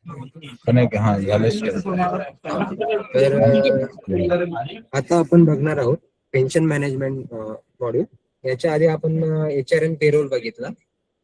हा झालंच. तर आता आपण बघणार आहोत पेन्शन मॅनेजमेंट मॉड्यूल. याच्या आधी आपण HRM पेरोल बघितला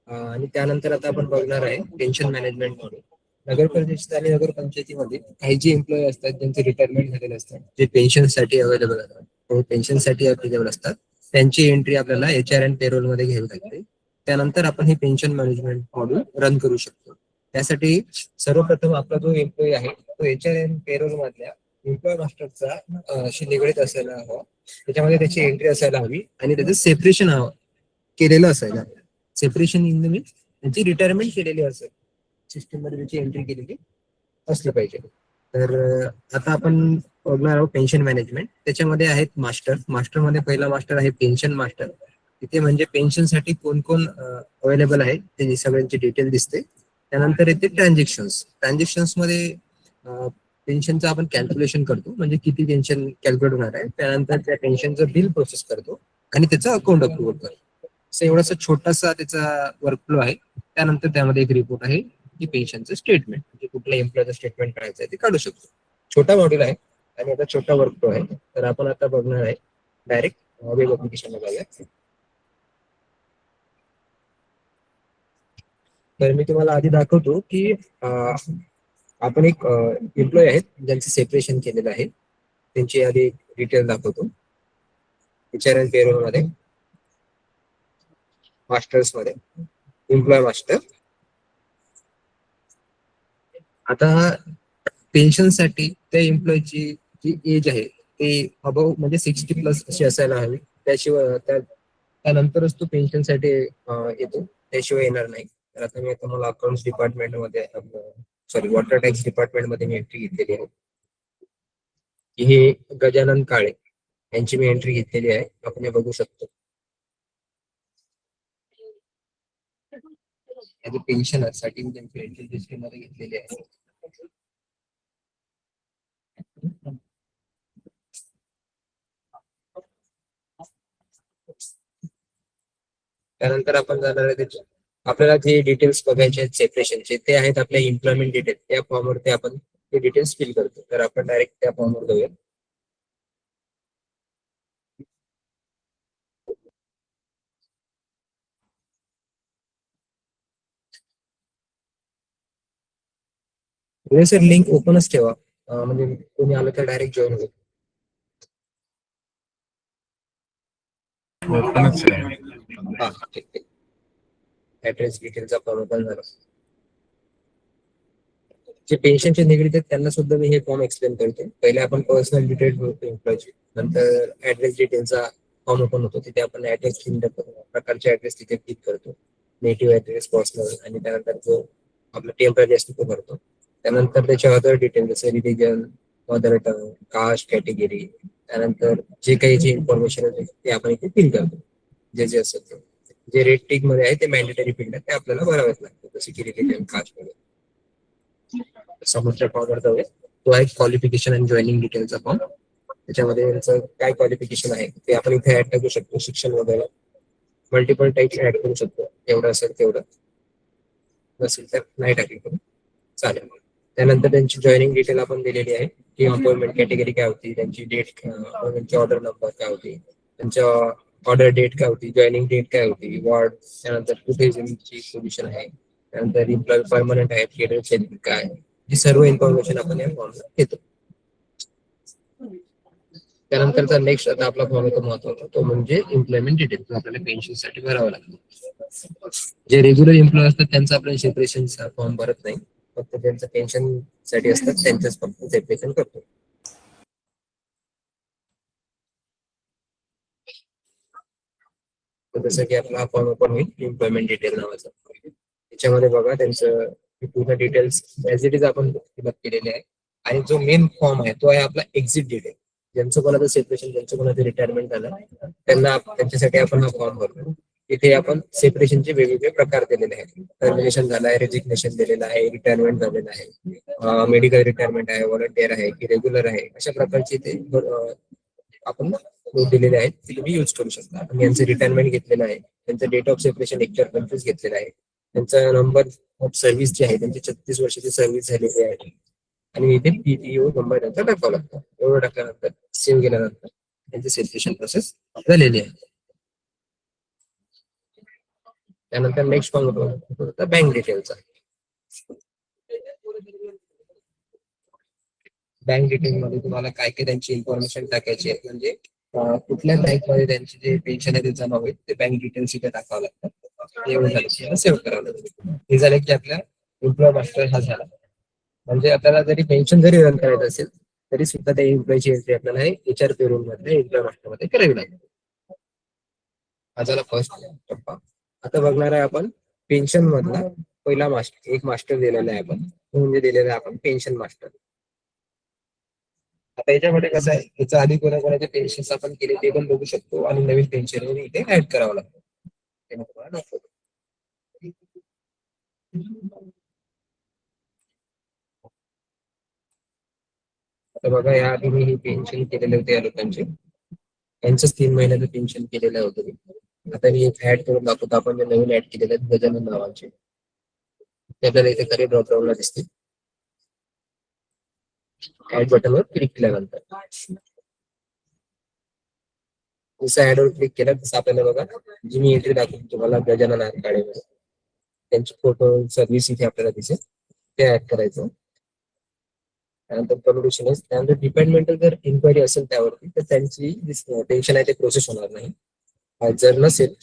आणि त्यानंतर आता आपण बघणार आहे पेन्शन मॅनेजमेंट मॉड्यूल. नगर परिषद आणि नगर पंचायतीमध्ये काही जे एम्प्लॉई असतात ज्यांचे रिटायरमेंट झालेले असतात, जे पेन्शनसाठी अवेलेबल असतात, पेन्शनसाठी अवेलेबल असतात, त्यांची एंट्री आपल्याला HRM पेरोल मध्ये घ्यावी लागते. त्यानंतर आपण हे पेन्शन मॅनेजमेंट मॉड्यूल रन करू शकतो. त्यासाठी सर्वप्रथम आपला जो एम्प्लॉई आहे तो HRM पेरोल मधल्या एम्प्लॉय मास्टरचा निगडीत असायला हवा. त्याच्यामध्ये त्याची एंट्री असायला हवी आणि त्याचं सेपरेशन केलेलं असायला. सेपरेशन इन द मीन्स त्यांची रिटायरमेंट केलेली असेल, सिस्टम मध्ये त्याची एंट्री केलेली असली पाहिजे. तर आता आपण बघणार आहोत पेन्शन मॅनेजमेंट. त्याच्यामध्ये आहेत मास्टर मध्ये पहिला मास्टर आहे पेन्शन मास्टर. तिथे म्हणजे पेन्शनसाठी कोण कोण अवेलेबल आहे त्याची सगळ्यांची डिटेल दिसते. त्यानंतर येते ट्रान्झॅक्शन्स मध्ये पेन्शनचं आपण कॅल्क्युलेशन करतो, म्हणजे किती पेन्शन कॅल्क्युलेट होणार आहे. त्यानंतर त्या पेन्शनचं बिल प्रोसेस करतो आणि त्याचं अकाउंट अप्रूव्ह करतो. असं एवढासा छोटासा त्याचा वर्कफ्लो आहे. त्यानंतर त्यामध्ये एक रिपोर्ट आहे की पेन्शनचं स्टेटमेंट, म्हणजे कुठल्या एम्प्लॉयचं स्टेटमेंट काढायचं आहे ते काढू शकतो. छोटा मॉड्यूल आहे आणि आता छोटा वर्कफ्लो आहे. तर आपण आता बघणार आहे डायरेक्ट वेब ऍप्लिकेशनला जाऊया. तर मी तुम्हाला आधी दाखवतो की आपण एक एम्प्लॉय आहेत ज्यांचं सेपरेशन केलेलं आहे, त्यांची आधी डिटेल दाखवतो. HRM पेरोल मध्ये मास्टर्स मध्ये एम्प्लॉय मास्टर. आता पेन्शनसाठी त्या एम्प्लॉयची जी एज आहे ते अबाव म्हणजे 60+ अशी असायला हवी. त्याशिवाय त्यानंतरच तो पेन्शनसाठी येतो, त्याशिवाय येणार नाही. तर आता मी तुम्हाला अकाउंट्स डिपार्टमेंट मध्ये वॉटर टॅक्स डिपार्टमेंट मध्ये मी एंट्री घेतलेली आहे. हे गजानन काळे यांची मी एंट्री घेतलेली आहे, आपण हे बघू शकतो. पेन्शन साठी मी त्यांची एंट्री लिस्ट मध्ये घेतलेली आहे. त्यानंतर आपण जाणार आहे त्याच्या आपल्याला जे डिटेल्स बघायचे आहेत सेपरेशनचे, ते आहेत आपल्या एम्प्लॉयमेंट डिटेल. त्या फॉर्मवरती आपण ते डिटेल्स फिल करतो. तर आपण डायरेक्ट त्या फॉर्मवर जाऊया. सर लिंक ओपनच ठेवा, म्हणजे कोणी आलं तर डायरेक्ट जॉईन होईल. ओपनच आहे. हा ठीक आहे. ऍड्रेस डिटेलचा फॉर्म ओपन झाला. जे पेन्शनचे निगडीत आहेत त्यांना सुद्धा मी हे फॉर्म एक्सप्लेन करतो. पहिले आपण पर्सनल डिटेल्स होतो एम्प्लॉयची, नंतर ऍड्रेस डिटेलचा फॉर्म ओपन होतो. तिथे आपण ऍड्रेस प्रकारचे ऍड्रेस तिथे क्लिक करतो, नेटिव्ह ऍड्रेस, पर्सनल, आणि त्यानंतर जो आपला टेम्पररी असतो तो भरतो. त्यानंतर त्याचे अदर डिटेल जसे religion, mother tongue, caste, category, त्यानंतर जे काही जे इन्फॉर्मेशन आहे ते आपण इथे फिल करतो. जे जे असेल ते जे रेड टिक मध्ये आहे ते मॅन्डेटरी फील्ड आहे, ते आपल्याला भरावेच लागतं, जसे की रिलिजन, कास्ट वगैरे. समोरच्या फॉर्मवर जाऊया. तो आहे क्वालिफिकेशन अँड जॉईनिंग डिटेलचा फॉर्म. त्याच्यामध्ये यांचं काय क्वालिफिकेशन आहे ते आपण इथे ऍड करू शकतो. शिक्षण वगैरे मल्टिपल टाईप ऍड करू शकतो, एवढं असेल तेवढं, नसेल तर नाही टाकली करू चालेल. त्यानंतर त्यांची जॉईनिंग डिटेल आपण दिलेली आहे की अपॉइंटमेंट कॅटेगरी काय होती, त्यांची डेट, त्यांची ऑर्डर नंबर काय होती, त्यांच्या ऑर्डर डेट काय होती, जॉईनिंग डेट काय होती, वॉर्ड, त्यानंतर कुठे त्यांची पोझिशन आहे, त्यानंतर इम्प्लॉय परमनंट आहे, शेड्यूल काय, ही सर्व इन्फॉर्मेशन आपण या फॉर्मला घेतो. त्यानंतरचा नेक्स्ट आता आपला फॉर्म येतो महत्वाचा, तो म्हणजे एम्प्लॉयमेंट डिटेल, आपल्याला पेन्शनसाठी भरावा लागतो. जे रेग्युलर एम्प्लॉय असतात त्यांचा आपण सेपरेशनचा फॉर्म भरत नाही, फक्त त्यांचं पेन्शन साठी असतात त्यांचंच फक्त सेपरेशन करतो. जसं की आपला फॉर्म ओपन होईल एम्प्लॉयमेंट डिटेल नावाचा. त्याच्यामध्ये बघा त्यांचं पूर्ण डिटेल्स ऍज इट इज आपण फिलअप केलेले आहे. आणि जो मेन फॉर्म आहे तो आहे आपला एक्झिट डिटेल. ज्यांचं कोणाचं सेपरेशन, ज्यांचं कोणाचं रिटायरमेंट झालं त्यांना, त्यांच्यासाठी आपण हा फॉर्म भरतो. इथे आपण सेपरेशनचे वेगवेगळे प्रकार दिलेले आहेत. टर्मिनेशन झालं आहे, रेजिग्नेशन दिलेलं आहे, रिटायरमेंट झालेलं आहे, मेडिकल रिटायरमेंट आहे, व्हॉलंटियर आहे की रेग्युलर आहे, अशा प्रकारचे ते आपण दिलेले आहेत, ते तुम्ही यूज करू शकता. आणि यांचं रिटायरमेंट घेतलेलं आहे, त्यांचं डेट ऑफ सेपरेशन 1/4/25 घेतलेलं आहे. त्यांचा नंबर ऑफ सर्व्हिस जी आहे त्यांची 36 वर्षाची सर्व्हिस झालेली आहे आणि इथे पीटीओ नंबर त्यांचा टाकावा लागतो. एवढं टाकल्यानंतर सेव्ह केल्यानंतर त्यांची सेलिब्रेशन प्रोसेस झालेली आहे. त्यानंतर नेक्स्ट फॉर्म होता बँक डिटेलचा. बँक डिटेल मध्ये तुम्हाला काय काय त्यांची इन्फॉर्मेशन टाकायची आहे, म्हणजे कुठल्या बँक मध्ये त्यांचे जे पेन्शन आहे ते जमा होईल ते बँक डिटेल्स इथे टाकावं लागतं. एवढं झालं सेव्ह करावं लागतं. हे झालं की आपल्या एम्प्लॉय मास्टर हा झाला. म्हणजे आपल्याला जरी पेन्शन जरी रन करायचं असेल तरी सुद्धा त्या एम्प्लॉयची एंट्री आपल्याला HR पेरोल मध्ये एम्प्लॉय मास्टर मध्ये करावी लागेल. हा झाला फर्स्ट टप्पा. आता बघणार आहे आपण पेन्शन मधला पहिला मास्टर, एक मास्टर दिलेला आहे आपण, म्हणजे दिलेला आहे आपण पेन्शन मास्टर. आता याच्यामध्ये कसं आहे, याच्या आधी कोणाकोणाचे पेन्शन आपण केले ते पण बघू शकतो आणि नवीन पेन्शन इथे ऍड करावं लागतं. ते मी तुम्हाला दाखवतो. आता बघा या आधी मी हे पेन्शन केलेले होते या लोकांचे, यांचंच 3 महिन्याचं पेन्शन केलेलं होतं मी. आता मी एक ऍड करून दाखवतो. आपण जे नवीन ऍड केलेले आहेत गजानन नावाचे, ते आपल्याला इथे करिअर ड्रॉपडाऊनला दिसते. ऍड बटनवर क्लिक केल्यानंतर जसं ऍड वर क्लिक केलं तसं आपल्याला बघा जी मी एंट्री दाखवतो तुम्हाला गजानन आरकाडे, त्यांचे फोटो सर्व्हिस इथे आपल्याला दिसेल, ते ऍड करायचं. त्यानंतर परमिशन, त्यानंतर डिपेंडमेंटल जर इन्क्वायरी असेल त्यावरती तर त्यांची पेन्शन आहे ते प्रोसेस होणार नाही. जर नसेल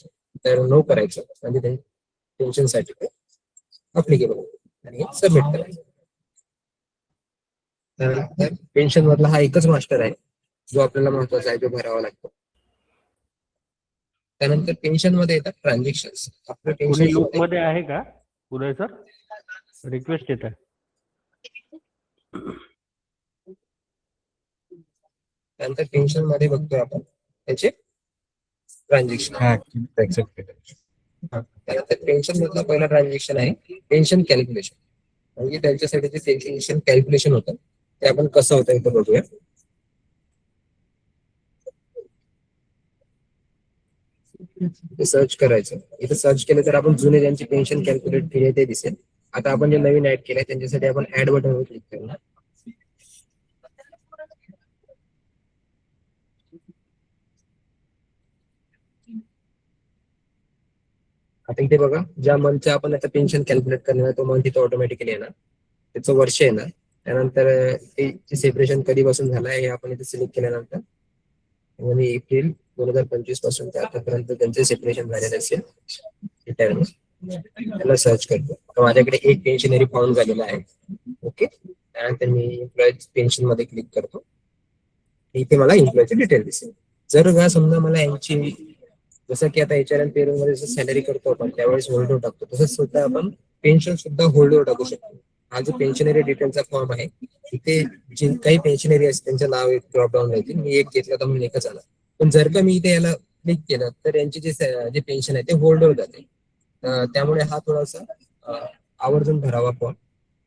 तर नो करायचं, म्हणजे पेन्शन साठी ते अप्लिकेबल आणि सबमिट करायचं. त्यानंतर पेन्शन मधला हा एकच मास्टर आहे जो आपल्याला महत्वाचा आहे, जो भरावा लागतो. त्यानंतर पेन्शन मध्ये येतात ट्रान्झॅक्शन. आपलं कोणी लूप पेन्शन मध्ये आहे का उदय सर? रिक्वेस्ट येत आहे. त्यानंतर पेन्शन मध्ये बघतोय आपण त्याचे ट्रान्झॅक्शन. त्यानंतर पेन्शन मधला पहिला ट्रान्झॅक्शन आहे पेन्शन कॅल्क्युलेशन, म्हणजे त्यांच्यासाठी जे पेन्शन कॅल्क्युलेशन होतं ते आपण कसं होतं इथं बघूया. सर्च करायचं. इथे सर्च केलं तर आपण जुने ज्यांची पेन्शन कॅल्क्युलेट केले ते दिसेल. आता आपण जे नवीन ऍड केलंय त्यांच्यासाठी आपण ऍड बटनवर क्लिक करणार. आता इथे बघा ज्या मंथचं आपण आता पेन्शन कॅल्क्युलेट करणार तो मंथ इथे ऑटोमॅटिकली येणार, त्याचं वर्ष येणार. त्यानंतर ते सेपरेशन कधीपासून झालंय हे आपण इथे सिलेक्ट केल्यानंतर म्हणजे एप्रिल 2025 पासून ते आतापर्यंत त्यांचे सेपरेशन झालेले असेल त्याला सर्च करतो. तर माझ्याकडे एक पेन्शनरी फाउंड झालेला आहे. ओके, त्यानंतर मी एम्प्लॉय पेन्शन मध्ये क्लिक करतो. इथे मला एम्प्लॉयची डिटेल दिसेल. जर का समजा मला यांची जसं की आता HR पेरोल मध्ये जसं सॅलरी करतो आपण त्यावेळेस होल्डर टाकतो, तसंच सुद्धा आपण पेन्शन सुद्धा होल्डर टाकू शकतो. हा जो पेन्शनरी डिटेलचा फॉर्म आहे इथे जे काही पेन्शनरी असते त्यांचं नाव एक ड्रॉपडाऊन येतील. मी एक घेतलं तर मी एकच आला, पण जर का मी इथे याला क्लिक केलं तर यांचे जे पेन्शन आहे ते होल्डर जाते. त्यामुळे हा थोडासा आवर्जून भरावा फॉर्म.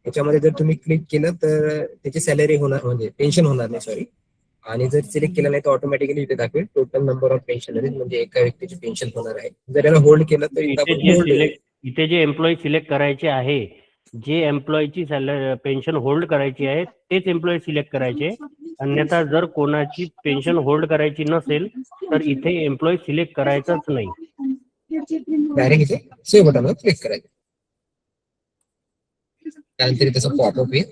याच्यामध्ये जर तुम्ही क्लिक केलं तर त्याची सॅलरी होणार, म्हणजे पेन्शन होणार नाही, सॉरी. आणि जर सिलेक्ट केलं नाही तर ऑटोमॅटिकली इथे दाखवेल टोटल नंबर ऑफ पेन्शनरीज, म्हणजे एका व्यक्तीची पेन्शन होणार आहे. जर याला होल्ड केलं तर इथे जे एम्प्लॉई सिलेक्ट करायचे आहे, जे एम्प्लॉईची पेन्शन होल्ड करायची आहे तेच एम्प्लॉई सिलेक्ट करायचे. अन्यथा जर कोणाची पेन्शन होल्ड करायची नसेल तर इथे एम्प्लॉई सिलेक्ट करायचाच नाही. डायरेक्ट इथे सेव्ह बटनवर क्लिक करायचं. त्यानंतर त्याचा पॉपअप येईल.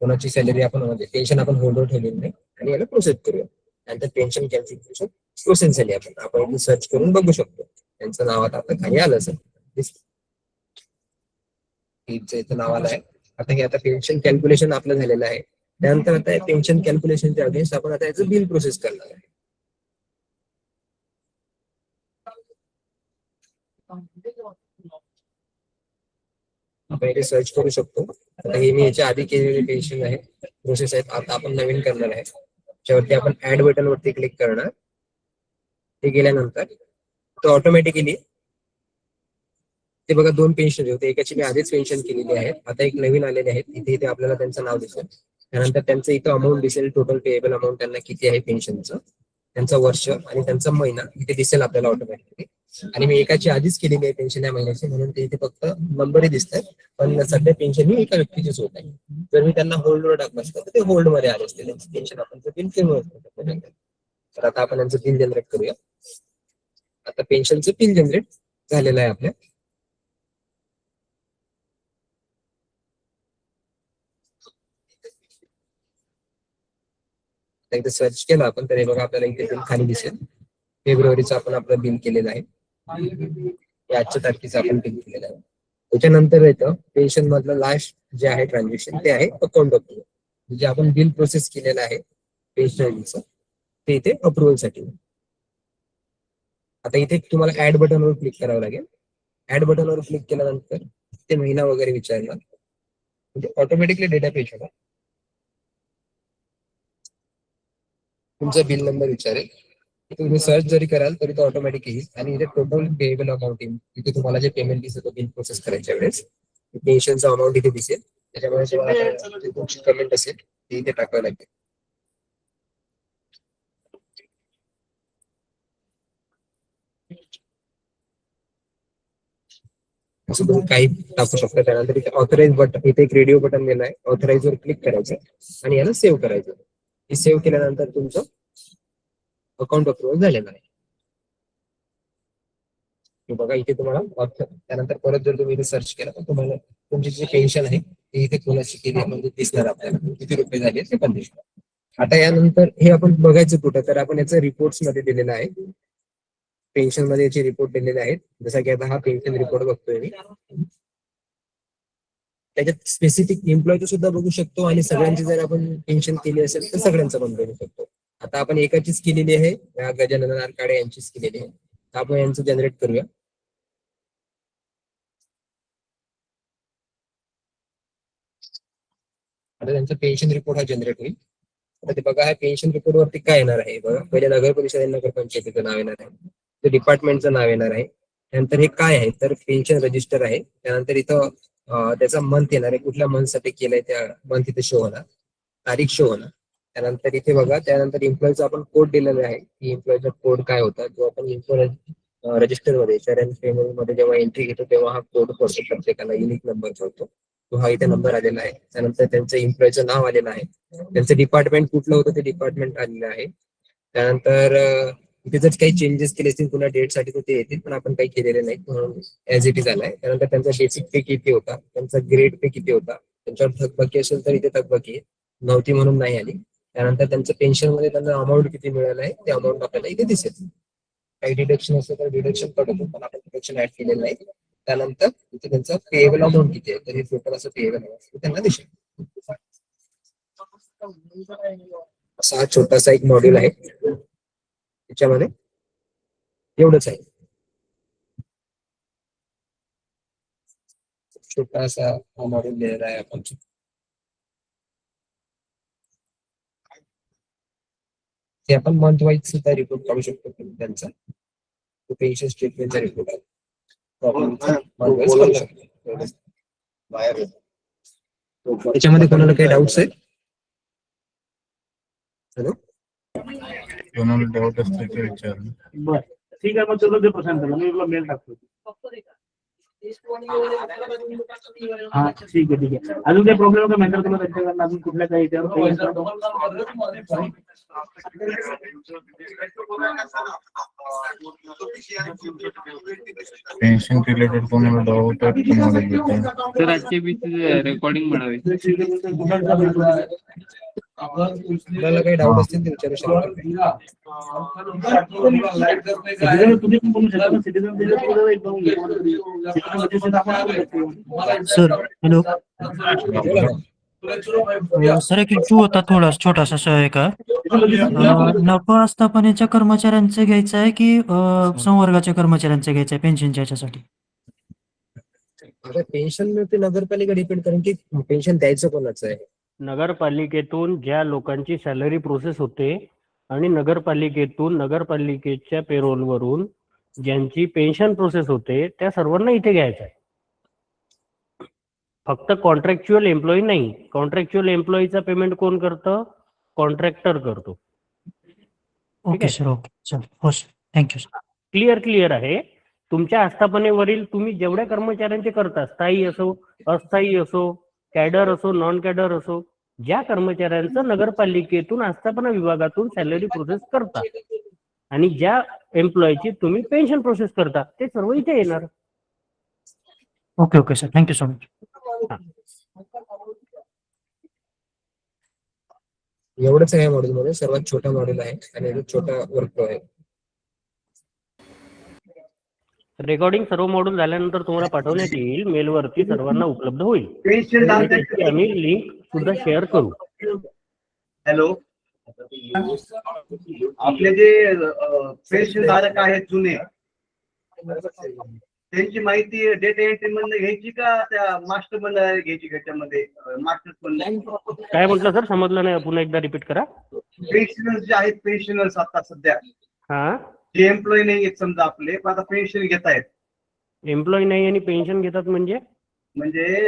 कोणाची सॅलरी आपण म्हणजे पेन्शन आपण होल्डर ठेवलेली नाही आणि याला प्रोसेस करूया. त्यानंतर पेन्शन कॅल्क्युलेशन प्रोसेस झाली. आपण इथे सर्च करून बघू शकतो. त्यांचं नाव आता खाली आलं असेल, इथं नाव आलं आहे. आता हे आता पेन्शन कॅल्क्युलेशन आपलं झालेलं आहे. त्यानंतर आता पेन्शन कॅल्क्युलेशनच्या अगेन्स्ट आपण आता याचं बिल प्रोसेस करणार आहे. आपण इथे सर्च करू शकतो. आता हे मी याच्या आधी केलेले पेन्शन आहे प्रोसेस आहेत. आता आपण नवीन करणार आहे. त्याच्यावरती आपण ऍड बटन वरती क्लिक करणार. ते गेल्यानंतर तो ऑटोमॅटिकली ते बघा 2 पेन्शन होते. एकाची मी आधीच पेन्शन केलेली आहे, आता एक नवीन आलेले आहेत. इथे आपल्याला त्यांचं नाव दिसेल. त्यानंतर त्यांचं इथं अमाऊंट दिसेल, टोटल पेएबल अमाऊंट त्यांना किती आहे पेन्शनचं. त्यांचं वर्ष आणि त्यांचा महिना इथे दिसेल आपल्याला ऑटोमॅटिकली. आणि मी एकाची आधीच केलेली आहे पेन्शन या महिन्याची, म्हणून ते इथे फक्त नंबरही दिसत आहे, पण सध्या पेन्शन ही एका व्यक्तीचीच होत आहे. जर मी त्यांना होल्डवर टाकलं असतं तर ते होल्ड मध्ये आले असते, त्यांची पेन्शन आपण बिल केव्हा होतं. तर आता आपण यांचं बिल जनरेट करूया. आता पेन्शनचं बिल जनरेट झालेलं आहे आपल्या. एकदा सर्च केलं आपण तर हे बघा आपल्याला इथे बिल खाली दिसेल. फेब्रुवारीचं आपण आपलं बिल केलेलं आहे, आजच्या तारखेचं आपण बिल केलेलं आहे. त्याच्यानंतर येतं पेन्शन मधलं लास्ट जे आहे ट्रान्झॅक्शन ते आहे अकाउंट अप्रुव्हल. जे आपण बिल प्रोसेस केलेलं आहे पेन्शनचं ते इथे अप्रुव्हल साठी. आता इथे तुम्हाला ऍड बटनवर क्लिक करावं लागेल. ऍड बटनवर क्लिक केल्यानंतर ते महिना वगैरे विचारणार, म्हणजे ऑटोमॅटिकली डेटा पेज होणार. तुमचा बिल नंबर विचारेल, तुम्ही सर्च जरी कराल तरी तो ऑटोमॅटिक येईल आणि इथे टोटल पेएबल अमाऊंट येईल. इथे तुम्हाला जे पेमेंट दिसत बिल प्रोसेस करायच्या वेळेस पेन्शनचा अमाऊंट इथे दिसेल. त्याच्यामुळे तुम्हाला तुमची पेमेंट असेल ती इथे टाकावं लागेल. असं तुम्ही काही टाकू शकता. त्यानंतर इथे ऑथराईज बटन, इथे एक रेडिओ बटन दिलं आहे, ऑथराईज वर क्लिक करायचं आणि याला सेव्ह करायचं. हे सेव्ह केल्यानंतर तुमचं अकाउंट अप्रुव्हल झालेलं आहे. बघा इथे तुम्हाला त्यानंतर परत जर तुम्ही इथे सर्च केला तर तुम्हाला तुमची जी पेन्शन आहे ती इथे कोणाची केली म्हणजे दिसणार, आपल्याला किती रुपये झाले ते पण दिसणार. आता यानंतर हे आपण बघायचं कुठं, तर आपण याचं रिपोर्ट्स मध्ये दिलेलं आहे. पेन्शन मध्ये याचे रिपोर्ट दिलेले आहेत. जसा की आता हा पेन्शन रिपोर्ट बघतोय मी, त्याच्यात स्पेसिफिक एम्प्लॉयचं सुद्धा बघू शकतो आणि सगळ्यांची जर आपण पेन्शन केली असेल तर सगळ्यांचं पण बघू शकतो. आता आपण एकाचीच केलेली आहे, गजानन आरकाडे यांचीच केलेली आहे. आपण यांचं जनरेट करूया. आता त्यांचा पेन्शन रिपोर्ट हा जनरेट होईल. आता ते बघा हा पेन्शन रिपोर्ट वरती काय येणार आहे बघा. पहिले नगर परिषद नगर पंचायतीचं नाव येणार आहे, ते डिपार्टमेंटचं नाव येणार आहे. त्यानंतर हे काय आहे तर पेन्शन रजिस्टर आहे. त्यानंतर इथं त्याचा मंथ येणार आहे, कुठल्या मंथ साठी केलंय त्या मंथ इथे शो होणार, तारीख शो होणार. त्यानंतर इथे बघा त्यानंतर एम्प्लॉयचा आपण कोड दिलेला आहे की एम्प्लॉयचा कोड काय होता, जो आपण एम्प्लॉय रजिस्टर मध्ये पेमेंट मध्ये जेव्हा एंट्री घेतो तेव्हा हा कोड पडतो, प्रत्येकाला युनिक नंबर पडतो. तो हा इथे नंबर आलेला आहे. त्यानंतर त्यांचं एम्प्लॉयचं नाव आलेलं आहे, त्यांचं डिपार्टमेंट कुठलं होतं ते डिपार्टमेंट आलेलं आहे. त्यानंतर इथे जर काही चेंजेस केले असतील पुन्हा डेट साठी तर ते येतील, पण आपण काही केलेले नाही म्हणून ऍज इट इज आलाय. त्यानंतर त्यांचा बेसिक पे किती होता, त्यांचा ग्रेड पे किती होता, त्यांच्यावर थकबाकी असेल तर इथे थकबाकी नव्हती म्हणून नाही आली. त्यानंतर त्यांचं पेन्शन मध्ये त्यांना अमाऊंट किती मिळालं आहे ते अमाऊंट आपल्याला इथे दिसेल. काही डिडक्शन असेल तर डिडक्शन पडतो, पण आपण डिडक्शन ऍड केलेलं नाही. त्यानंतर इथे त्यांचा पेएबल अमाऊंट किती आहे तर हे टोटल असं पेएबल त्यांना दिसेल. असा हा छोटासा एक मॉड्यूल आहे, त्याच्यामध्ये एवढंच आहे. छोटासा हा मॉड्यूल दिलेला आहे आपण. ते आपण मंथ वाईज सुद्धा रिपोर्ट काढू शकतो त्यांचा, तो पेन्शन स्टेटमेंटचा रिपोर्ट आहे. त्याच्यामध्ये कोणाला काही डाऊट्स आहे? हॅलो, कोणाला डाऊट असते ते विचार. बर ठीक आहे, मग तुला ते प्रशांत मी तुला मेल टाकतो. हा ठीक आहे. अजून काही प्रॉब्लेम का मेंटर तुला त्यांच्याकडनं अजून कुठल्या काही पेन्शन रिलेटेड कोणाला डाऊट आहे तुम्हाला सर आजचे बी रेकॉर्डिंग म्हणावे. कोणाला काही डाऊट असतील ते विचारू शकता. तुम्ही पण बोलू शकता ना, सिटीजन सर हॅलो बोला ना. सर एक इश्यू होता थोडा छोटासा आहे का नफा आस्थापनेच्या कर्मचाऱ्यांचं घ्यायचं आहे की संवर्गाच्या कर्मचाऱ्यांचं घ्यायचं आहे पेन्शनच्या याच्यासाठी? आता पेन्शन मिळते नगरपालिका डिपेंड करून की पेन्शन द्यायचं कोणाचं आहे. नगरपालिकेतून ज्या लोकांची सॅलरी प्रोसेस होते आणि नगरपालिकेच्या पेरोलवरून ज्यांची पेन्शन प्रोसेस होते त्या सर्वांना इथे घ्यायचं आहे. फक्त कॉन्ट्रॅक्च्युअल एम्प्लॉई नाही. कॉन्ट्रॅक्च्युअल एम्प्लॉईचा पेमेंट कोण करतं? कॉन्ट्रॅक्टर करतो. ओके सर, ओके चल, हो सर, थँक्यू सर. क्लिअर आहे. तुमच्या आस्थापनेवरील तुम्ही जेवढ्या कर्मचाऱ्यांचे करता, स्थायी असो, अस्थायी असो, कॅडर असो, नॉन कॅडर असो, ज्या कर्मचाऱ्यांचं नगरपालिकेतून आस्थापना विभागातून सॅलरी प्रोसेस करता आणि ज्या एम्प्लॉयची तुम्ही पेन्शन प्रोसेस करता, ते सर्व इथे येणार. Okay okay sir, thank you so much. एवढंच आहे मॉड्यूल मध्ये, सर्वात छोटा मॉड्यूल आहे आणि छोटा वर्कफ्लो आहे. रेकॉर्डिंग सर्व मॉड्यूल झाल्यानंतर तुम्हाला पाठवण्यात येईल, मेलवरती सर्वांना उपलब्ध होईल. त्याची आम्ही लिंक सुद्धा शेअर करू. हॅलो, आपले जे पेन्शन धारक आहेत जुने, त्यांची माहिती डेटा एंट्री मधून घ्यायची का त्या मास्टर मधून घ्यायची? त्याच्यामध्ये मास्टर काय म्हटलं सर, समजलं नाही, पुन्हा एकदा रिपीट करा. पेन्शनर्स जे आहेत, पेन्शनर्स आता सध्या हा, जे एम्प्लॉई नाही आहेत समजा आपले, पण आता पेन्शन घेत आहेत, एम्प्लॉई नाही आणि पेन्शन घेतात म्हणजे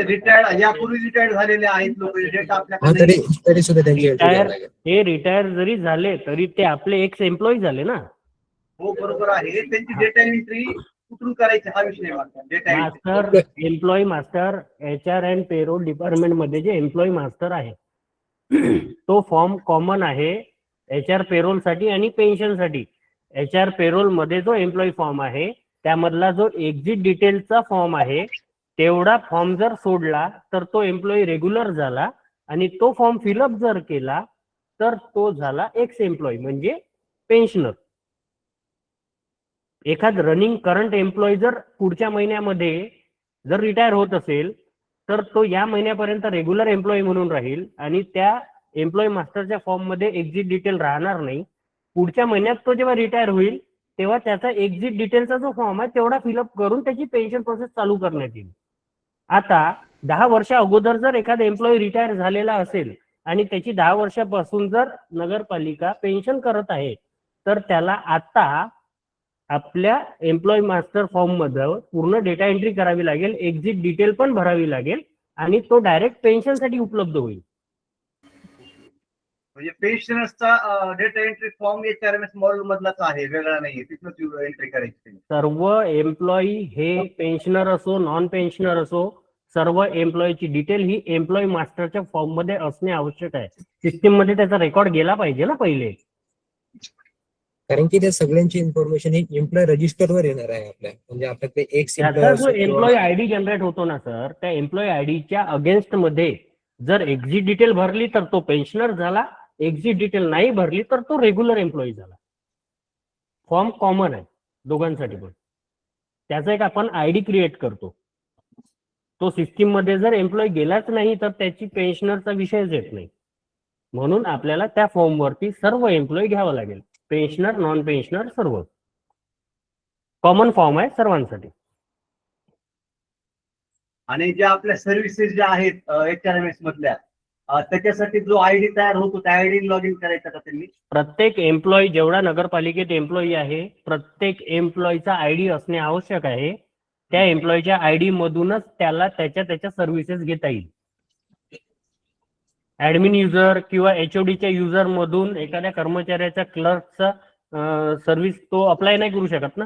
रिटायर्ड, यापूर्वी रिटायर्ड झालेले आहेत लोक, डेटा हा, आपल्याकडे तरी सुद्धा त्यांची entry द्यावी लागेल. हे रिटायर जरी झाले तरी ते आपले एक्स एम्प्लॉई झाले ना. हो बरोबर आहे. त्यांची डेटा एंट्री कुठून करायची हा विषय आहे. Data entry master employee master HR and payroll department मध्ये जे एम्प्लॉई मास्टर आहे तो फॉर्म कॉमन आहे HR पेरोल साठी आणि पेन्शन साठी. HR पेरोल मध्ये जो एम्प्लॉई फॉर्म आहे त्यामधला जो एक्झिट डिटेलचा फॉर्म आहे तेवढा फॉर्म जर सोडला तर तो एम्प्लॉई रेग्युलर झाला आणि तो फॉर्म फिलअप जर केला तर तो झाला एक्स एम्प्लॉई म्हणजे पेन्शनर. एखाद रनिंग करंट एम्प्लॉई जर पुढच्या महिन्यामध्ये जर रिटायर होत असेल तर तो या महिन्यापर्यंत रेग्युलर एम्प्लॉई म्हणून राहील आणि त्या एम्प्लॉई मास्टरच्या फॉर्म मध्ये एक्झिट डिटेल राहणार नाही. पुढच्या महिन्यात तो जेव्हा रिटायर होईल तेव्हा त्याचा एक्झिट डिटेलचा जो फॉर्म आहे तेवढा फिलअप करून त्याची पेन्शन प्रोसेस चालू करण्यात येईल. आता 10 वर्ष अगोदर जर एखादा एम्प्लॉई रिटायर झालेला असेल आणि त्याची 10 वर्षापासून जर नगरपालिका पेन्शन करत आहे तर त्याला आता आपल्या एम्प्लॉई मास्टर फॉर्म मध्ये पूर्ण डेटा एंट्री करावी लागेल, एक्झिट डिटेल पण भरावी लागेल आणि तो डायरेक्ट पेन्शन साठी उपलब्ध होईल. म्हणजे पेन्शनर्सचा data entry form HRMS model मधलाच आहे, वेगळा नाहीये, तिथूनच एंट्री करायची. सर्व एम्प्लॉई हे पेन्शनर असो नॉन पेन्शनर असो, सर्व एम्प्लॉईची डिटेल ही एम्प्लॉई मास्टरच्या फॉर्म मध्ये असणे आवश्यक आहे. सिस्टीम मध्ये त्याचा रेकॉर्ड गेला पाहिजे ना पहिले, कारण की त्या सगळ्यांची इन्फॉर्मेशन ही एम्प्लॉय रजिस्टरवर येणार आहे आपल्या, म्हणजे आपल्याकडे एक त्याचा जो एम्प्लॉई आयडी जनरेट होतो ना सर, त्या एम्प्लॉई आयडीच्या अगेन्स्ट मध्ये जर एक्झिट डिटेल भरली तर तो पेन्शनर झाला, एक्झिट डिटेल नाही भरली तर तो रेग्युलर एम्प्लॉई झाला. फॉर्म कॉमन आहे दोघांसाठी पण. त्याचा एक आपण आयडी क्रिएट करतो. तो सिस्टीम मध्ये जर एम्प्लॉई गेलाच नाही तर त्याची पेन्शनरचा विषयच येत नाही. म्हणून आपल्याला त्या फॉर्म वरती सर्व एम्प्लॉई घ्यावं लागेल, पेन्शनर नॉन पेन्शनर सर्व. कॉमन फॉर्म आहे सर्वांसाठी. आणि ज्या आपल्या सर्व्हिसेस ज्या आहेत HRMS मधल्या, त्याच्यासाठी जो आयडी तयार होतो त्या आयडी लॉग इन करायचा का त्यांनी? प्रत्येक एम्प्लॉई जेवढा नगरपालिकेत एम्प्लॉई आहे प्रत्येक एम्प्लॉईचा आयडी असणे आवश्यक आहे. त्या एम्प्लॉईच्या आयडी मधूनच त्याला त्याच्या सर्व्हिसेस घेता येईल. ऍडमिन युजर किंवा HODच्या युजर मधून एखाद्या कर्मचाऱ्याच्या क्लर्कचा सर्व्हिस तो अप्लाय नाही करू शकत ना.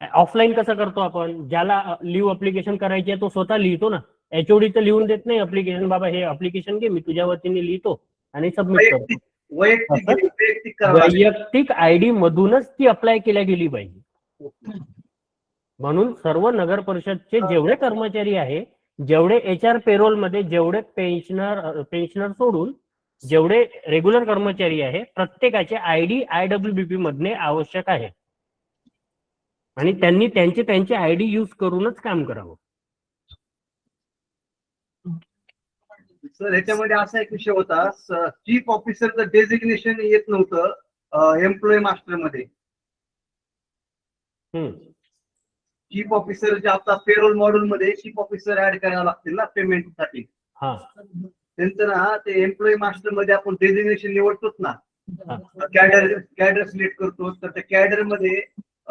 ऑफलाईन कसं करतो आपण, ज्याला लिव्ह अप्लिकेशन करायची आहे तो स्वतः लिहितो ना. HOD तर लिहून देत नाही अप्लिकेशन, बाबा हे अप्लिकेशन घे मी तुझ्या वतीने लिहितो आणि सबमिट करतो. वैयक्तिक आयडी मधूनच ती अप्लाय केल्या गेली पाहिजे. म्हणून सर्व नगर परिषदचे जेवढे कर्मचारी आहे, जेवढे HR पेरोल मध्ये जेवढे पेन्शनर सोडून जेवढे रेग्युलर कर्मचारी आहे प्रत्येकाचे आयडी IWBP मधने आवश्यक आहे आणि त्यांनी त्यांचे आयडी यूज करूनच काम करावं. सर ह्याच्यामध्ये असा एक विषय होता, चीफ ऑफिसरचं डेझिग्नेशन येत नव्हतं एम्प्लॉई मास्टर मध्ये. चीफ ऑफिसर जे आता पेरोल मॉड्यूल मध्ये चीफ ऑफिसर ऍड करायला लागतील ना पेमेंट साठी. त्यांचं ना ते एम्प्लॉई मास्टर मध्ये आपण डेझिग्नेशन निवडतोच ना, कॅडर सिलेक्ट करतो, तर त्या कॅडर मध्ये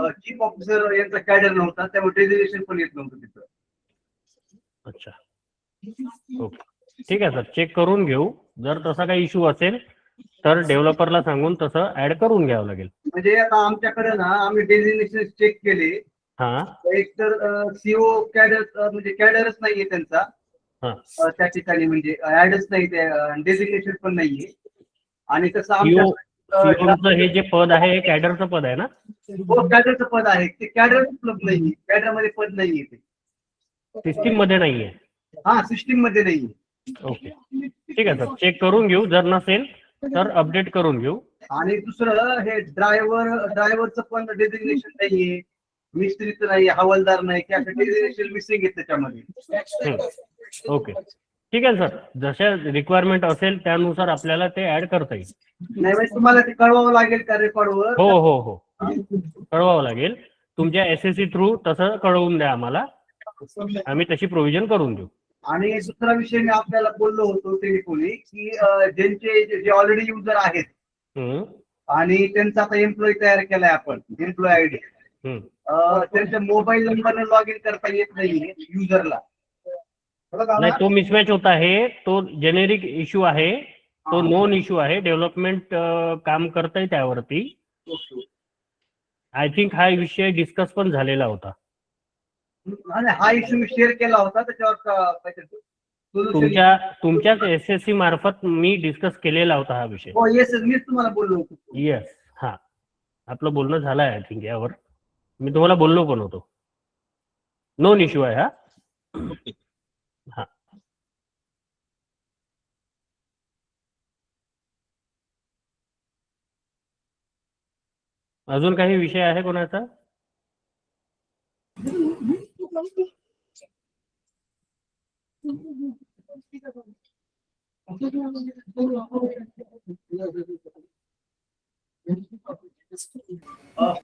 चीफ ऑफिसर यांचा कॅडर नव्हता, त्यामुळे डेझिग्नेशन पण येत नव्हतं तिथं. अच्छा, ओके, ठीक आहे सर, चेक करून घेऊ. जर तसा काही इश्यू असेल तर डेव्हलपरला सांगून तसं ऍड करून घ्यावं लागेल. म्हणजे आता आमच्याकडे ना आम्ही डेझिग्नेशन चेक केले, हा एक तर सीओ कॅडर म्हणजे कॅडरच नाहीये त्यांचा हा. त्या ठिकाणी, म्हणजे ऍडच नाही, डेझिग्नेशन पण नाहीये. आणि तसं आमच्या सीओचं हे जे पद आहे हे कॅडरचं पद आहे ना? कॅडरचं पद आहे, ते कॅडर उपलब्ध नाहीये, कॅडर मध्ये पद नाहीये ते. सिस्टीम मध्ये नाहीये. हा, सिस्टीम मध्ये नाहीये. ओके, ठीक आहे सर, चेक करून घेऊ. जर नसेल तर अपडेट करून घेऊ. आणि दुसरं हे ड्रायव्हरचं पण डेझिग्नेशन नाहीये, मिस्त्रीचं नाही, हवालदार नाही, डेझिग्नेशन मिसिंग आहे त्याच्यामध्ये. ओके, ठीक आहे सर, जशा रिक्वायरमेंट असेल त्यानुसार आपल्याला ते ऍड करता येईल. नाही म्हणजे तुम्हाला ते कळवावं लागेल का रेकॉर्डवर? हो हो हो, कळवावं लागेल. तुमच्या SSC थ्रू तसं कळवून द्या आम्हाला, आम्ही तशी प्रोव्हिजन करून देऊ. आणि दुसरा विषय मी आपल्याला बोललो होतो टेलिफोनी, की ज्यांचे जे ऑलरेडी युजर आहेत आणि त्यांचा आता एम्प्लॉई तयार केलाय आपण, एम्प्लॉई आयडी, त्यांच्या मोबाईल नंबरने लॉग इन करता येत नाहीये युजरला. नाही, तो मिसमॅच होत आहे, तो जेनेरिक इश्यू आहे, तो नोन इश्यू आहे. डेव्हलपमेंट काम करतंय त्यावरती. आय थिंक हा विषय डिस्कस पण झालेला होता. हा इश्यू मी शेअर केला होता, त्याच्यावर तुमच्याच SSC मार्फत मी डिस्कस केलेला होता हा विषय. हो येस, मीच तुम्हाला बोललो होतो. येस, हा, आपलं बोलणं झालं आहे आय थिंक यावर. मी तुम्हाला बोललो पण होतो. नोन इश्यू आहे हा. हा, अजून काही विषय आहे कोणाचा?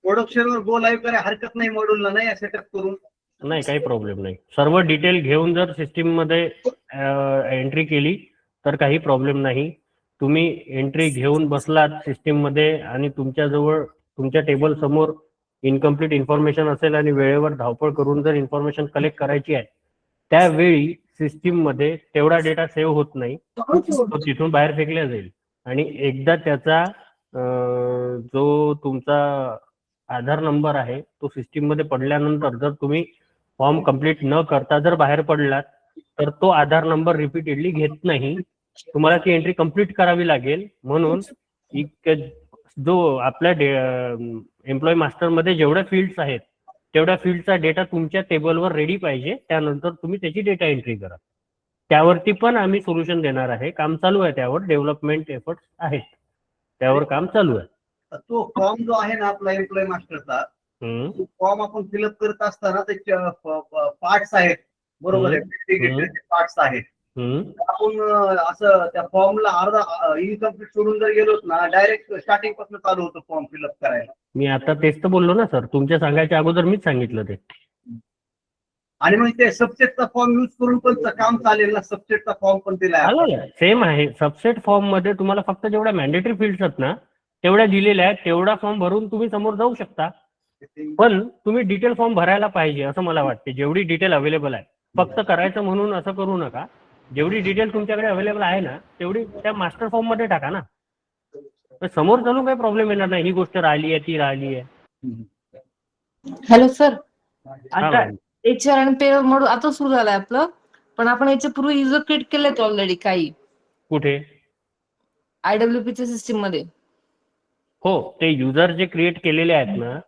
प्रोडक्शनवर गो लाईव्ह करायला हरकत नाही मॉड्यूलला, नाही सेटअप करून? नाही, काही प्रॉब्लेम नाही. सर्व डिटेल घेऊन जर सिस्टीम मध्ये एंट्री केली तर काही प्रॉब्लेम नाही. तुम्ही एंट्री घेऊन बसलात सिस्टीम मध्ये आणि तुमच्याजवळ तुमच्या टेबल समोर इनकम्प्लीट इन्फॉर्मेशन असेल आणि वेळेवर धावपळ करून जर इन्फॉर्मेशन कलेक्ट करायची आहे, त्यावेळी सिस्टीम मध्ये तेवढा डेटा सेव्ह होत नाही, तो तिथून बाहेर फेकला जाईल. आणि एकदा त्याचा जो तुमचा आधार नंबर आहे तो सिस्टीम मध्ये पडल्यानंतर जर तुम्ही फॉर्म कम्प्लीट न करता जर बाहेर पडलात तर तो आधार नंबर रिपीटेडली घेत नाही. तुम्हाला ती एंट्री कम्प्लीट करावी लागेल. म्हणून जो आपल्या एम्प्लॉय मास्टर मध्ये जेवढ्या फील्ड्स आहेत तेवढ्या फील्डचा डेटा तुमच्या टेबलवर रेडी पाहिजे. त्यानंतर तुम्ही त्याची डेटा एंट्री करा. त्यावरती पण आम्ही सोल्युशन देणार आहे. काम चालू आहे त्यावर, डेव्हलपमेंट एफर्ट्स आहेत, त्यावर काम चालू आहे. तो फॉर्म जो आहे ना आपला एम्प्लॉय मास्टरचा, फॉर्म आपण फिलअप करत असताना त्याचे पार्ट्स आहेत, बरोबर आहे, पार्ट्स आहेत. आपण असं त्या फॉर्मला अर्धा इनकम्प्लीट सोडून जर गेलोत ना, डायरेक्ट स्टार्टिंग पासून चालू होतं फॉर्म फिलअप करायला. मी आता तेच तर बोललो ना सर, तुमच्या सांगायच्या अगोदर मीच सांगितलं ते. आणि मग ते सबसेटचा फॉर्म युज करून पण काम चालेल ना? सबसेटचा फॉर्म पण दिलाय, सेम आहे. सबसेट फॉर्म मध्ये तुम्हाला फक्त जेवढ्या मॅन्डेटरी फील्ड्स आहेत ना तेवढ्या दिलेल्या आहेत, तेवढा फॉर्म भरून तुम्ही समोर जाऊ शकता. पण तुम्ही डिटेल फॉर्म भरायला पाहिजे असं मला वाटते. जेवढी डिटेल अवेलेबल आहे, फक्त करायचं म्हणून असं करू नका. जेवढी डिटेल तुमच्याकडे अवेलेबल आहे ना तेवढी त्या मास्टर फॉर्म मध्ये टाका ना. समोर चालून काही प्रॉब्लेम येणार नाही. ही गोष्ट राहिली आहे, ती राहिली आहे. हॅलो सर, आता HR आणि पेरोल मॉड्यूल आता सुरू झालंय आपलं, पण आपण याच्या पूर्वी युजर क्रिएट केलेत ऑलरेडी काही कुठे? IWP सिस्टीम मध्ये. हो, ते युजर जे क्रिएट केलेले आहेत ना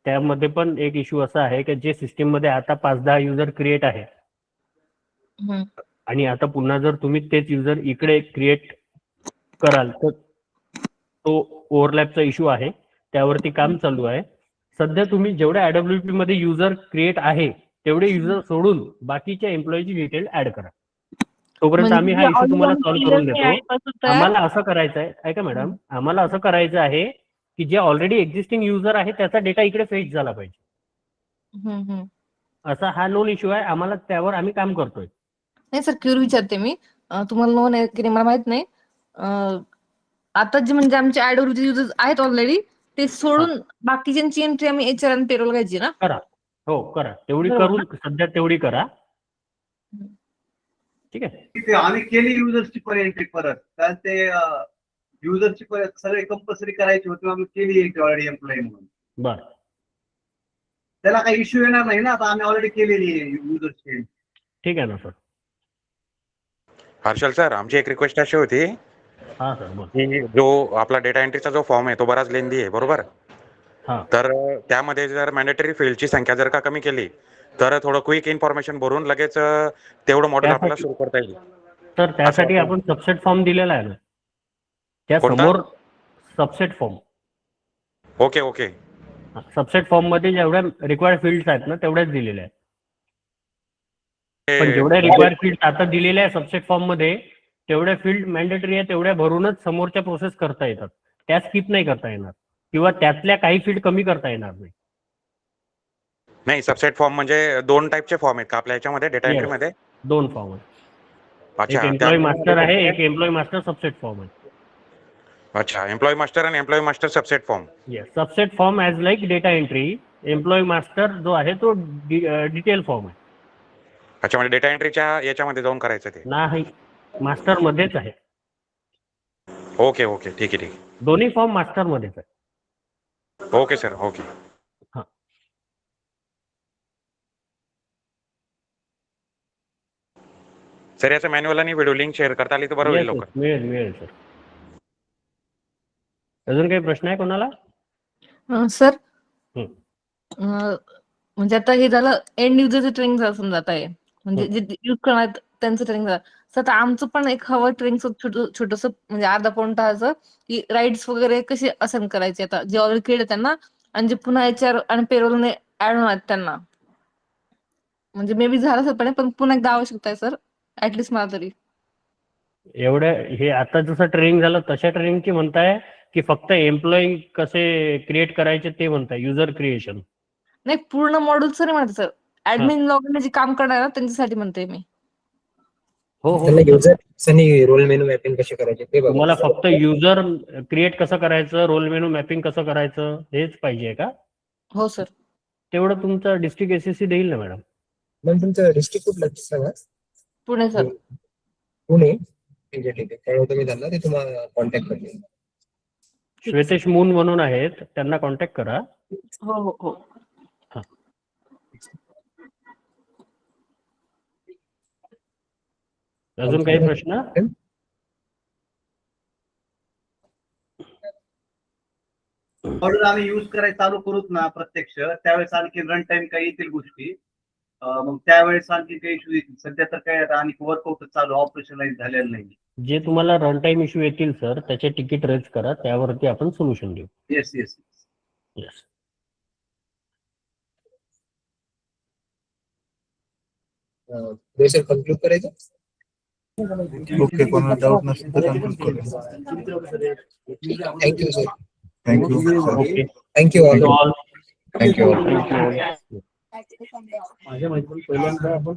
त्यामध्ये पण एक इश्यू असा आहे की जे सिस्टीम मध्ये आता 5-10 युजर क्रिएट आहे आणि आता पुन्हा जर तुम्ही तेच युजर इकडे क्रिएट कराल तर तो ओव्हरलॅपचा इश्यू आहे. त्यावरती काम चालू आहे सध्या. तुम्ही जेवढ्या IWP मध्ये युजर क्रिएट आहे तेवढे युजर सोडून बाकीच्या एम्प्लॉईची डिटेल ऍड करा. तोपर्यंत आम्ही हा इश्यू तुम्हाला सॉल्व्ह करून देतो. आम्हाला असं करायचं आहे, ऐका मॅडम, आम्हाला असं करायचं आहे की जे ऑलरेडी एक्झिस्टिंग युजर आहे त्याचा डेटा इकडे फेच झाला पाहिजे. असा हा नोन इश्यू आहे. आम्हाला त्यावर आम्ही काम करतोय. नाही सर, क्युअर विचारते मी, तुम्हाला नोन आहे की नाही मला माहित नाही. आता जे म्हणजे आमचे IWP युजर्स आहेत ऑलरेडी ते सोडून बाकीच्यांची एंट्री आम्ही HR आणि पेरोल घ्यायची ना? करा, हो करा, तेवढी करून सध्या तेवढी करा. ठीक आहे, आम्ही केली युजर्सची पण एंट्री परत, कारण ते युजरची सगळे कंपल्सरी करायची होती, आम्ही केली ऑलरेडी एम्प्लॉई म्हणून. बर, त्याला काही इश्यू येणार नाही ना, आता आम्ही ऑलरेडी केलेली आहे युजरची. ठीक आहे ना सर. हर्षल सर, आमची एक रिक्वेस्ट अशी होती हा सर बोल. की जो आपला डेटा एंट्रीचा जो फॉर्म आहे तो बराच लेंदी आहे, बरोबर? हा. तर त्यामध्ये जर मॅन्डेटरी फील्डची संख्या जर का कमी केली तर थोडं क्विक इन्फॉर्मेशन भरून लगेच तेवढं मॉडेल आपल्याला सुरू करता येईल. तर त्यासाठी आपण सबसेट फॉर्म दिलेला आहे ना, त्या कोणता? समोर subset form. Okay okay. Subset form मध्ये जेवढ्या रिक्वायर्ड फील्ड्स आहेत ना तेवढ्याच दिलेल्या आहेत. पण जेवढ्या रिक्वायर्ड फील्ड आता दिलेल्या आहे सबसेट फॉर्म मध्ये तेवढ्या फील्ड मॅन्डेटरी आहे, तेवढ्या भरूनच समोरच्या प्रोसेस करता येतात. त्या स्किप नाही करता येणार किंवा त्यातल्या काही फील्ड कमी करता येणार नाही. नाही, सबसेट फॉर्म म्हणजे दोन टाईपचे फॉर्म आहेत का आपल्या याच्यामध्ये डेटा एंट्री मध्ये? 2 फॉर्म आहेत. एक अच्छा, एम्प्लॉई मास्टर आहे, एक एम्प्लॉई मास्टर सबसेट फॉर्म आहे. अच्छा, एम्प्लॉई मास्टर आणि employee master subset form. Yes, subset form as like data entry. Employee master जो आहे तो डिटेल फॉर्म आहे. अच्छा, म्हणजे डेटा एंट्रीच्या याच्यामध्ये जाऊन करायचं ते? नाही, मास्टर मध्येच आहे. ओके ओके, ठीक आहे ठीक आहे. दोन्ही फॉर्म मास्टर मध्येच आहे. Okay sir, okay. हा. सर, याचं मॅन्युअल आणि व्हिडिओ लिंक शेअर करता आली तर बरं होईल Yes, लवकर. yes, मिळेल सर. अजून काही प्रश्न आहे कोणाला? सर हं. म्हणजे आता हे झालं एंड युजरचं ट्रेनिंग झालं समजा आता आहे, म्हणजे जे यूज करणार त्यांचं ट्रेनिंग झालं. तर आता आमचं पण एक हवं ट्रेनिंग छोटस म्हणजे अर्धा पाऊण तासाचं, की राईट्स वगैरे कसे असाइन करायचे आता जे ऑलरेडी केले त्यांना, आणि जे पुन्हा HR आणि पेरोलने ऍड होणार त्यांना. म्हणजे मे बी झालं सर पण पुन्हा एकदा आवश्यकता आहे सर, ऍटलिस्ट मला तरी. एवढ्या हे आता जसं ट्रेनिंग झालं तशा ट्रेनिंगची म्हणताय की फक्त एम्प्लॉई कसे क्रिएट करायचे ते म्हणताय, युजर क्रिएशन? नाही, पूर्ण मॉड्यूलच नाही म्हणते सर, ऍडमिन लॉगिन जे काम करणार ना त्यांच्यासाठी म्हणते मी. हो हो. त्यांना युजर आणि रोल मेनू मॅपिंग कशी करायची ते बघा. तुम्हाला फक्त युजर क्रिएट कसं करायचं, रोल मेनू मॅपिंग कसं करायचं हेच पाहिजे का? हो सर. तेवढं तुमचं डिस्ट्रिक्ट SSC देईल ना मॅडम. मग तुमचं डिस्ट्रिक्ट कुठलं सांगा? पुणे सर. पुणे. ठीक आहे ठीक आहे, कळवतो मी त्यांना, ते तुम्हाला कॉन्टॅक्ट करतील. श्वेतेश मून म्हणून आहेत, त्यांना कॉन्टॅक्ट करा. हो हो हो. अजून काही प्रश्न? मॉड्यूल आम्ही युज करायला चालू करूत ना प्रत्यक्ष, त्यावेळेस आणखी रन टाइम काही येतील गोष्टी, मग त्यावेळेस आणखी काही इश्यू येतील. सध्या तर काय आता आणि वर्कआउट चालू, ऑपरेशनलाइज झालेलं नाही. जे तुम्हाला रन टाइम इश्यू येतील सर त्याचे तिकीट रेज करा, त्यावरती आपण सोल्युशन देऊ. Yes yes. Yes. Sir conclude करायचं. ओके, कोणाला डाऊट नसेल तर कन्क्लूड करूया. Thank you sir. Thank you. Okay. Thank you all. All. Thank you. माझ्या माहिती पहिल्यांदा आपण